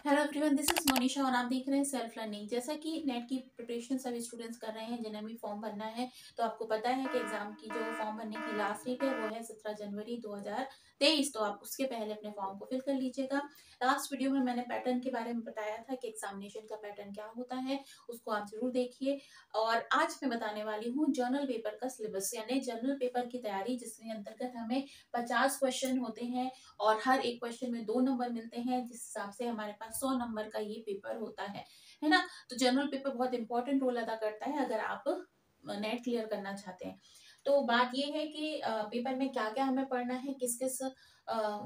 Hello everyone, this is Monisha और आप देख रहे हैं सेल्फ लर्निंग। जैसा कि नेट की प्रिपरेशन सभी स्टूडेंट्स कर रहे हैं जिन्हें भी फॉर्म भरना है, तो आपको पता है कि एग्जाम की जो फॉर्म भरने की लास्ट डेट है वो है 17 जनवरी 2023। तो आप उसके पहले अपने फॉर्म को फिल कर लीजिएगा। लास्ट वीडियो में मैंने पैटर्न के बारे में बताया था कि एग्जामिनेशन का पैटर्न क्या होता है, उसको आप जरूर देखिए। और आज मैं बताने वाली हूँ जर्नल पेपर का सिलेबस, यानी जर्नल पेपर की तैयारी, जिसके अंतर्गत हमें 50 क्वेश्चन होते हैं और हर एक क्वेश्चन में 2 नंबर मिलते हैं, जिस हिसाब से हमारे पास 100 नंबर का ये पेपर होता है ना। तो जनरल पेपर बहुत इंपॉर्टेंट रोल अदा करता है अगर आप नेट क्लियर करना चाहते हैं। तो बात ये है कि पेपर में क्या क्या हमें पढ़ना है, किस किस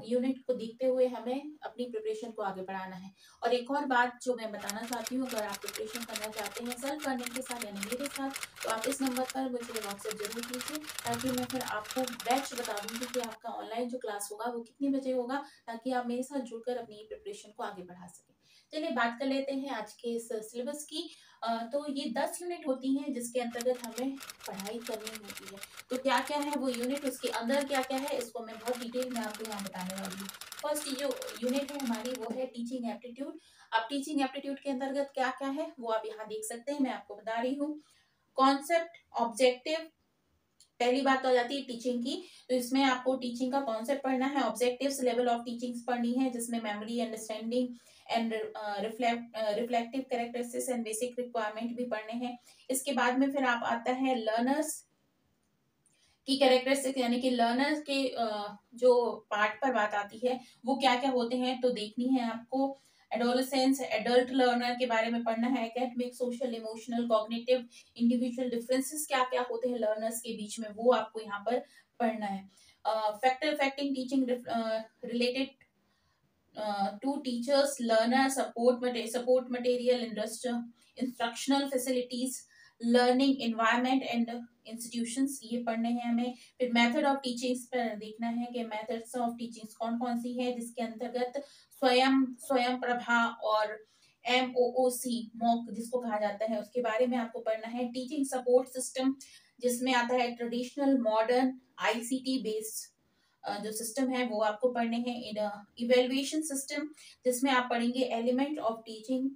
यूनिट को देखते हुए हमें अपनी प्रिपरेशन को आगे बढ़ाना है। और एक और बात जो मैं बताना चाहती हूँ, अगर आप प्रिपरेशन करना चाहते हैं सेल्फ लर्निंग के साथ यानी मेरे साथ, तो आप इस नंबर पर मुझे व्हाट्सएप जरूर कीजिए, ताकि मैं फिर आपको बैच बता दूंगी कि आपका ऑनलाइन जो क्लास होगा वो कितने बजे होगा, ताकि आप मेरे साथ जुड़कर अपनी प्रिपरेशन को आगे बढ़ा सकें। चलिए बात कर लेते हैं आज के इस सिलेबस की। तो ये 10 यूनिट होती हैं जिसके अंतर्गत हमें पढ़ाई करनी होती है। तो क्या क्या है वो यूनिट, उसके अंदर क्या क्या है, इसको मैं बहुत डिटेल में आपको यहाँ बताने वाली हूँ। फर्स्ट जो यूनिट है हमारी वो है टीचिंग एप्टीट्यूड। अब टीचिंग एप्टीट्यूड के अंतर्गत क्या क्या है वो आप यहाँ देख सकते हैं, मैं आपको बता रही हूँ। कॉन्सेप्ट, ऑब्जेक्टिव, पहली बात तो आ जाती है टीचिंग की। तो इसमें आपको टीचिंग का कॉन्सेप्ट पढ़ना है, ऑब्जेक्टिव्स, लेवल ऑफ टीचिंग पढ़नी है, जिसमें memory, understanding and reflective characteristics and basic requirement भी पढ़ने हैं। इसके बाद में फिर आप आता है लर्नर्स की कैरेक्टरिस्टिक्स, यानी कि लर्नर्स के जो पार्ट पर बात आती है वो क्या क्या होते हैं तो देखनी है आपको। एडोलेसेंस, एडल्ट लर्नर के बारे में पढ़ना है। Academic, social, emotional, cognitive, individual differences क्या क्या होते हैं लर्नर्स के बीच में, वो आपको यहाँ पर पढ़ना है। Factor affecting teaching related to teachers, learner, support material, instructional facilities, learning environment and institutions, ये पढ़ने हैं हमें। फिर मेथड ऑफ टीचिंग पर देखना है कि मेथड्स ऑफ टीचिंग कौन कौन सी है, जिसके अंतर्गत स्वयं प्रभा और MOOC, मॉक जिसको कहा जाता है, उसके बारे में आपको पढ़ना है। टीचिंग सपोर्ट सिस्टम, जिसमें आता है ट्रेडिशनल, मॉडर्न, ICT बेस्ड जो सिस्टम है वो आपको पढ़ने हैं। इवेल्युएशन सिस्टम, जिसमें आप पढ़ेंगे element of teaching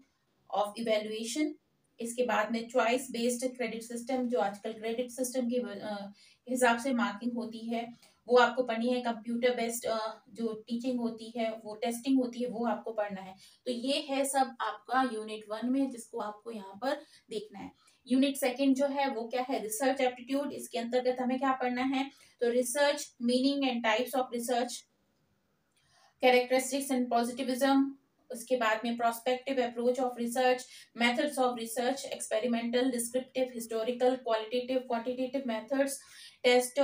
of evaluation. इसके बाद में चॉइस बेस्ड क्रेडिट सिस्टम, जो आजकल क्रेडिट सिस्टम के हिसाब से मार्किंग होती है वो आपको पढ़नी है। कंप्यूटर बेस्ड जो टीचिंग होती है, वो टेस्टिंग होती है, वो आपको पढ़ना है। तो ये है सब आपका यूनिट 1 में, जिसको आपको यहाँ पर देखना है। यूनिट 2 जो है वो क्या है, रिसर्च एप्टीट्यूड। इसके अंतर्गत हमें क्या पढ़ना है, तो research, meaning and types of research, characteristics and positivism. उसके बाद में prospective approach of research, methods of research, experimental, descriptive, historical, qualitative, quantitative methods, test,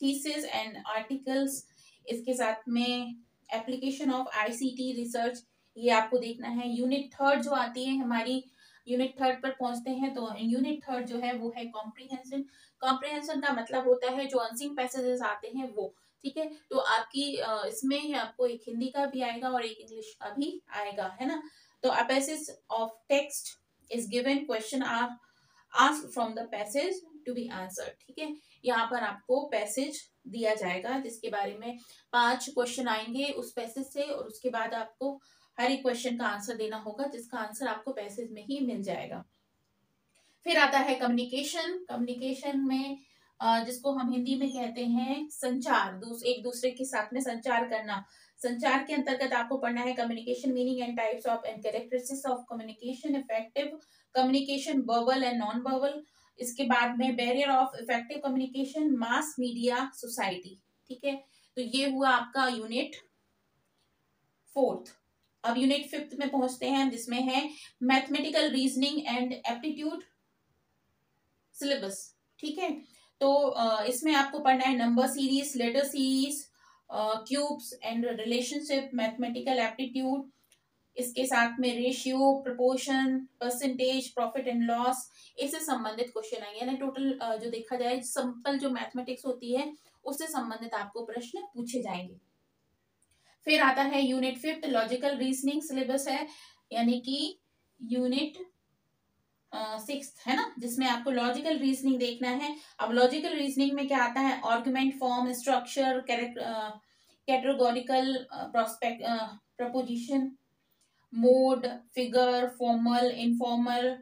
thesis and articles. इसके साथ में एप्लीकेशन ऑफ ICT रिसर्च, ये आपको देखना है। यूनिट 3 जो आती है हमारी, यूनिट 3 पर पहुंचते हैं। तो यूनिट 3 जो है वो है कॉम्प्रीहेंशन। कॉम्प्रीहेंशन का मतलब होता है जो अनसीन पैसेजेस आते हैं वो, ठीक है। तो आपकी इसमें आपको एक हिंदी का भी आएगा और एक इंग्लिश का भी आएगा, है ना। तो a passage of text is given, question are asked from the passage to be answered, ठीक है। यहाँ पर आपको पैसेज दिया जाएगा जिसके बारे में 5 क्वेश्चन आएंगे उस पैसेज से, और उसके बाद आपको हर एक क्वेश्चन का आंसर देना होगा, जिसका आंसर आपको पैसेज में ही मिल जाएगा। फिर आता है कम्युनिकेशन। कम्युनिकेशन में जिसको हम हिंदी में कहते हैं संचार, एक दूसरे के साथ में संचार करना। संचार के अंतर्गत आपको पढ़ना है communication, meaning and types of and characteristics of communication, effective communication, verbal and non verbal. इसके बाद में barrier of effective communication, mass media, society, ठीक है। तो ये हुआ आपका यूनिट 4। अब यूनिट 5 में पहुंचते हैं, जिसमें है mathematical reasoning and aptitude syllabus, ठीक है। तो इसमें आपको पढ़ना है number series, letter series, cubes and relationship, mathematical aptitude. इसके साथ में ratio, proportion, percentage, profit and loss, इससे संबंधित क्वेश्चन आएंगे। यानी टोटल जो देखा जाए सिंपल जो मैथमेटिक्स होती है उससे संबंधित आपको प्रश्न पूछे जाएंगे। फिर आता है यूनिट 5 लॉजिकल रीजनिंग सिलेबस है, यानी कि यूनिट 6 है ना, जिसमें आपको लॉजिकल रीजनिंग देखना है। अब लॉजिकल रीजनिंग में क्या आता है, argument form, structure, categorical, prospect, preposition, mode, figure, formal, informal,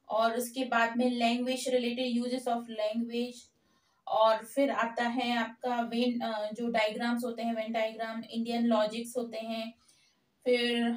और उसके बाद में language related uses of language, और फिर आता है आपका वेन, जो डायग्राम्स होते हैं, वेन डायग्राम, इंडियन लॉजिक्स होते हैं, फिर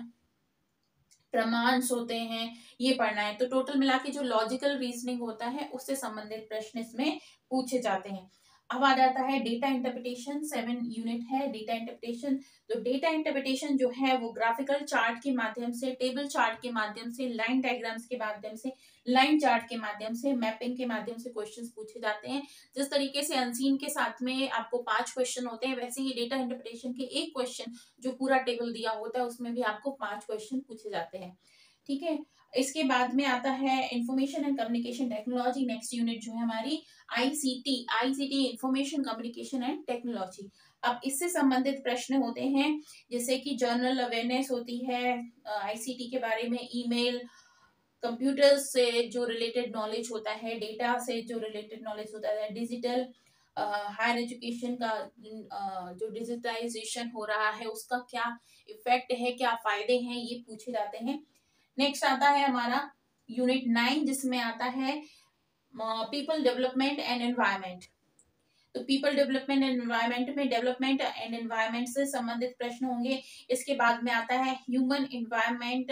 प्रमाण्स होते हैं, ये पढ़ना है। तो टोटल मिला के जो लॉजिकल रीजनिंग होता है उससे संबंधित प्रश्न इसमें पूछे जाते हैं। अब आ जाता है डेटा इंटरप्रिटेशन, 7 यूनिट है डेटा इंटरप्रिटेशन। तो डेटा इंटरप्रिटेशन जो है वो ग्राफिकल चार्ट के माध्यम से, टेबल चार्ट के माध्यम से, लाइन डायग्राम्स के माध्यम से, लाइन चार्ट के माध्यम से, मैपिंग के माध्यम से क्वेश्चंस पूछे जाते हैं। जिस तरीके से अनसीन के साथ में आपको 5 क्वेश्चन होते हैं, वैसे ही डेटा इंटरप्रिटेशन के एक क्वेश्चन जो पूरा टेबल दिया होता है उसमें भी आपको 5 क्वेश्चन पूछे जाते हैं। ठीक है। इसके बाद में आता है information and communication technology, next unit जो है हमारी ICT information communication and technology. अब इससे संबंधित प्रश्न होते हैं जैसे कि जनरल अवेयरनेस होती है आईसीटी के बारे में, ईमेल, कंप्यूटर से जो रिलेटेड नॉलेज होता है, डेटा से जो रिलेटेड नॉलेज होता है, डिजिटल हायर एजुकेशन का जो डिजिटाइजेशन हो रहा है उसका क्या इफेक्ट है, क्या फायदे हैं, ये पूछे जाते हैं। नेक्स्ट आता है हमारा यूनिट 9 जिसमें आता है पीपल डेवलपमेंट एंड एनवायरमेंट। तो पीपल डेवलपमेंट एंड एनवायरमेंट में डेवलपमेंट एंड एनवायरमेंट से संबंधित प्रश्न होंगे। इसके बाद में आता है ह्यूमन एनवायरमेंट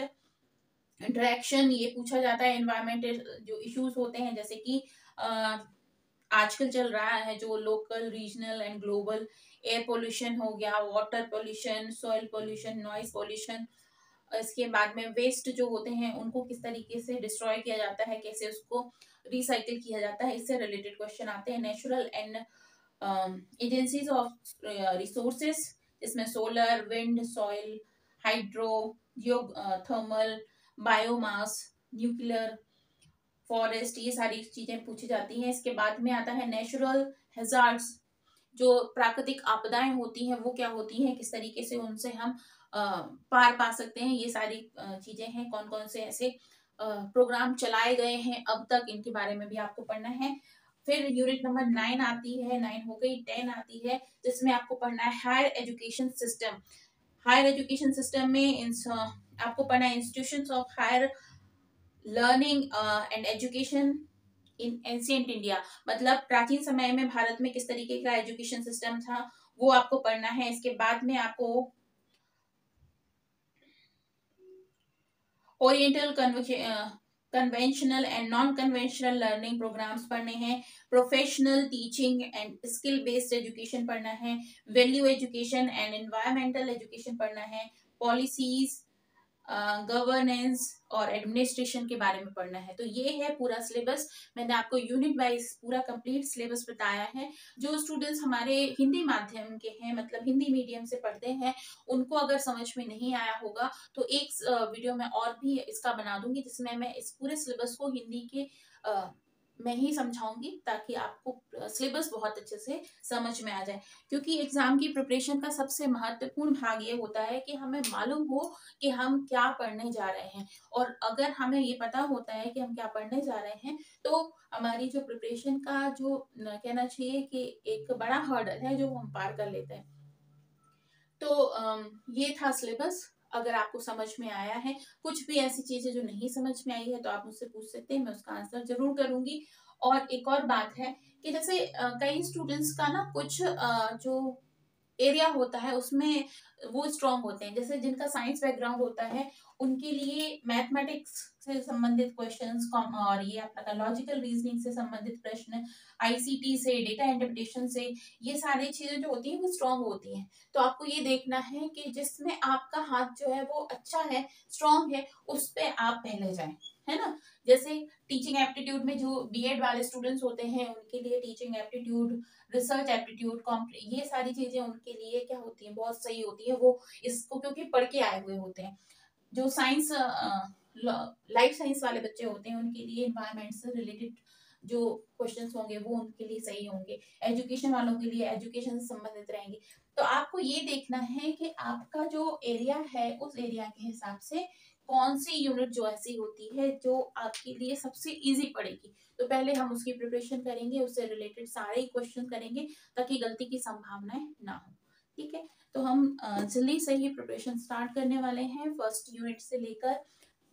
इंटरेक्शन, ये पूछा जाता है। एनवायरमेंट जो इश्यूज होते हैं जैसे कि आजकल चल रहा है जो local, regional and global, air pollution हो गया, water pollution, soil pollution, noise pollution. इसके बाद में वेस्ट जो होते हैं उनको किस तरीके से डिस्ट्रॉय किया जाता है, कैसे उसको रिसाइकिल किया जाता है, इससे रिलेटेड क्वेश्चन आते हैं। Natural and agencies of resources, इसमें सोलर, विंड, सॉइल, हाइड्रो, जियो थर्मल, बायोमास, न्यूक्लियर, फॉरेस्ट, ये सारी चीजें पूछी जाती हैं। इसके बाद में आता है नेचुरल हैजार्ड्स, जो प्राकृतिक आपदाएं होती हैं वो क्या होती हैं, किस तरीके से उनसे हम पार पा सकते हैं, ये सारी चीजें हैं। कौन कौन से ऐसे प्रोग्राम चलाए गए हैं अब तक, इनके बारे में भी आपको पढ़ना है। फिर यूनिट नंबर 9 आती है, 9 हो गई, 10 आती है जिसमें आपको पढ़ना है higher education system. Higher education system में आपको पढ़ना है institutions of higher learning and education in ancient India, मतलब प्राचीन समय में भारत में किस तरीके का एजुकेशन सिस्टम था वो आपको पढ़ना है। इसके बाद में आपको oriental conventional and non conventional learning programs पढ़ने हैं। Professional teaching and skill based education पढ़ना है। Value education and environmental education पढ़ना है। पॉलिसीज, गवर्नेंस और एडमिनिस्ट्रेशन के बारे में पढ़ना है। तो ये है पूरा सिलेबस। मैंने आपको यूनिट वाइज पूरा कंप्लीट सिलेबस बताया है। जो स्टूडेंट्स हमारे हिंदी माध्यम के हैं, मतलब हिंदी मीडियम से पढ़ते हैं, उनको अगर समझ में नहीं आया होगा तो एक वीडियो में और भी इसका बना दूंगी जिसमें मैं इस पूरे सिलेबस को हिंदी के मैं ही समझाऊंगी ताकि आपको सिलेबस बहुत अच्छे से समझ में आ जाए। क्योंकि एग्जाम की प्रिपरेशन का सबसे महत्वपूर्ण भाग ये होता है कि हमें मालूम हो कि हम क्या पढ़ने जा रहे हैं, और अगर हमें ये पता होता है कि हम क्या पढ़ने जा रहे हैं तो हमारी जो प्रिपरेशन का जो कहना चाहिए कि एक बड़ा हर्डल है जो हम पार कर लेते हैं। तो ये था सिलेबस। अगर आपको समझ में आया है, कुछ भी ऐसी चीजें जो नहीं समझ में आई है तो आप मुझसे पूछ सकते हैं, मैं उसका आंसर जरूर करूंगी। और एक और बात है कि जैसे कई स्टूडेंट्स का ना कुछ जो एरिया होता है उसमें वो स्ट्रांग होते हैं, जैसे जिनका साइंस बैकग्राउंड होता है उनके लिए मैथमेटिक्स से संबंधित क्वेश्चंस और ये आपका लॉजिकल रीजनिंग से संबंधित प्रश्न, आईसीटी से, डेटा इंटरप्रिटेशन से, ये सारी चीजें जो होती हैं वो स्ट्रांग होती हैं। तो आपको ये देखना है कि जिसमें आपका हाथ जो है वो अच्छा है, स्ट्रांग है, उस पे आप पहले जाएं, है ना। जैसे टीचिंग एप्टीट्यूड में जो बीएड वाले स्टूडेंट्स होते हैं उनके लिए टीचिंग एप्टीट्यूड, रिसर्च एप्टीट्यूड, ये सारी चीजें उनके लिए क्या होती हैं, बहुत सही होती है। वो इसको क्योंकि पढ़ के आए हुए होते हैं। जो साइंस लाइफ साइंस वाले बच्चे होते हैं उनके लिए एनवायरमेंट से रिलेटेड जो क्वेश्चंस होंगे वो उनके लिए सही होंगे। एजुकेशन वालों के लिए एजुकेशन से संबंधित रहेंगे। तो आपको ये देखना है कि आपका जो एरिया है उस एरिया के हिसाब से कौन सी यूनिट जो ऐसी होती है जो आपके लिए सबसे इजी पड़ेगी। तो पहले हम उसकी प्रिपरेशन करेंगे, उससे रिलेटेड सारे क्वेश्चन करेंगे ताकि गलती की संभावनाएं ना हो। ठीक है। तो हम जल्दी से ही प्रिपरेशन स्टार्ट करने वाले हैं। फर्स्ट यूनिट से लेकर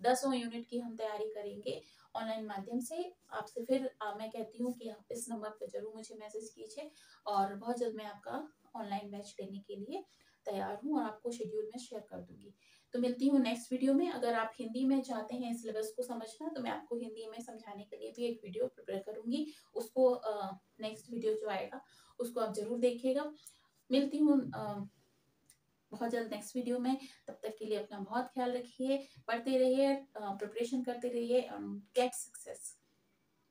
10वां यूनिट की हम तैयारी करेंगे ऑनलाइन माध्यम से। आपसे फिर मैं कहती हूँ कि आप इस नंबर पर जरूर मुझे मैसेज कीजिए, और बहुत जल्द मैं आपका ऑनलाइन बैच लेने के लिए तैयार हूँ और आपको शेड्यूल में शेयर कर दूंगी। तो मिलती हूँ नेक्स्ट वीडियो में। अगर आप हिंदी में चाहते हैं सिलेबस को समझना, तो मैं आपको हिंदी में समझाने के लिए भी एक वीडियो प्रिपेयर करूंगी। उसको नेक्स्ट वीडियो जो आएगा उसको आप जरूर देखिएगा। मिलती हूँ बहुत जल्द नेक्स्ट वीडियो में। तब तक के लिए अपना बहुत ख्याल रखिए, पढ़ते रहिए, प्रिपरेशन करते रहिए, गेट सक्सेस।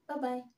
Bye bye.